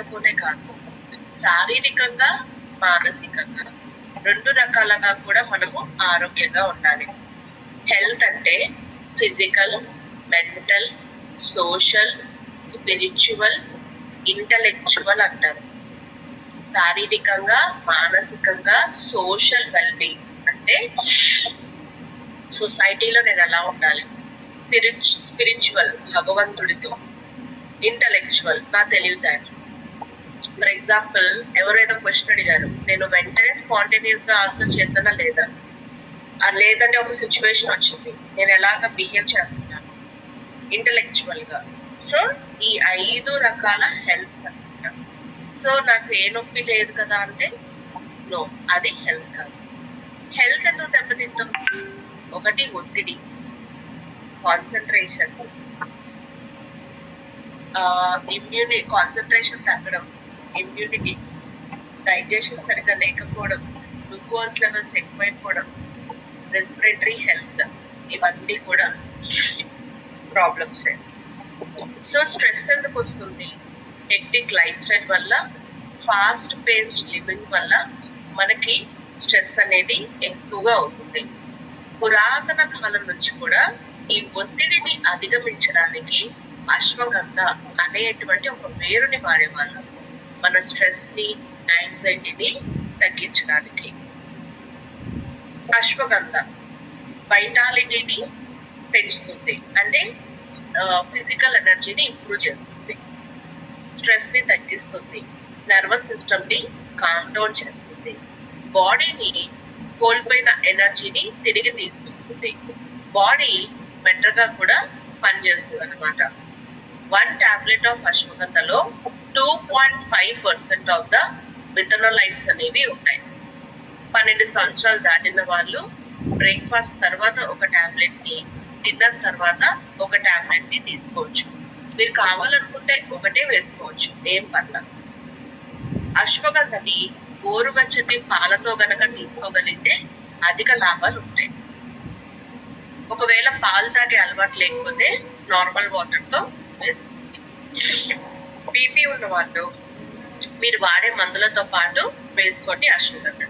లేకపోతే కాదు, శారీరకంగా మానసికంగా 2 రకాలుగా కూడా మనము ఆరోగ్యంగా ఉండాలి. హెల్త్ అంటే physical, mental, social, spiritual, intellectual అంటారు. శారీరకంగా, మానసికంగా, సోషల్ వెల్బీయింగ్ అంటే సొసైటీలో నేను ఎలా ఉండాలి, స్పిరిచువల్ భగవంతుడితో, ఇంటలెక్చువల్ నా తెలివితేటలు. ఫర్ ఎగ్జాంపుల్ ఎవరైనా క్వశ్చన్ అడిగారు, నేను వెంటనే స్పాంటేనియస్ గా ఆన్సర్ చేశానా లేదా, లేదంటే ఒక సిచ్యువేషన్ వచ్చింది, నేను ఎలాగ బిహేవ్ చేస్తున్నాను ఇంటలెక్చువల్ గా. సో ఈ 5 రకాల హెల్త్ అనమాట. సో నాకు ఏ నొప్పి లేదు కదా అంటే నో, అది హెల్త్ కాదు. హెల్త్ ఎందుకు దెబ్బతింటాం? ఒకటి ఒత్తిడి, కాన్సన్ట్రేషన్, కాన్సన్ట్రేషన్ తగ్గడం, ఇమ్యూనిటీ, డైజెషన్ సరిగ్గా లేకపోవడం, గ్లూకోజ్ లెవెల్స్ ఎక్కువైపోవడం, రెస్పిరేటరీ హెల్త్, ఇవన్నీ కూడా ప్రాబ్లమ్స్. సో స్ట్రెస్ ఎందుకు వస్తుంది? హెక్టిక్ లైఫ్ స్టైల్ వల్ల, ఫాస్ట్ పేస్డ్ లివింగ్ వల్ల మనకి స్ట్రెస్ అనేది ఎక్కువగా అవుతుంది. పురాతన కాలం నుంచి కూడా ఈ ఒత్తిడిని అధిగమించడానికి అశ్వగంధ అనేటువంటి ఒక వేరుని వాడేవాళ్ళం, మన స్ట్రెస్ ని, యాంగ్జైటీని తగ్గించడానికి. అశ్వగంధ వైటాలిటీని పెంచుతుంది, అంటే ఫిజికల్ ఎనర్జీని ఇంప్రూవ్ చేస్తుంది, స్ట్రెస్ ని తగ్గిస్తుంది, నర్వస్ సిస్టమ్ ని కామ్ డౌన్ చేస్తుంది, బాడీని కోల్పోయిన ఎనర్జీని తిరిగి తీసుకొస్తుంది, బాడీ బెటర్ గా కూడా పనిచేస్తుంది అనమాట. 1 టాబ్లెట్ ఆఫ్ అశ్వగంధలో 2.5% ఆఫ్ ద మిథనోలైట్స్ అనేవి ఉంటాయి. 12 సంవత్సరాలు దాటిన వాళ్ళు బ్రేక్ఫాస్ట్ తర్వాత ఒక టాబ్లెట్ ని, డిన్నర్ తర్వాత ఒక టాబ్లెట్ ని తీసుకోవచ్చు. మీరు కావాలనుకుంటే ఒకటే వేసుకోవచ్చు, ఏం పర్లేదు. అశ్వగంధని గోరువెచ్చని పాలతో గనక తీసుకోగలిగితే అధిక లాభాలు ఉంటాయి. ఒకవేళ పాలు తాగే అలవాటు లేకపోతే నార్మల్ వాటర్ తో వేసుకోండి. బీపీ ఉన్న వాళ్ళు మీరు వాడే మందులతో పాటు వేసుకోండి అశ్వగంధ.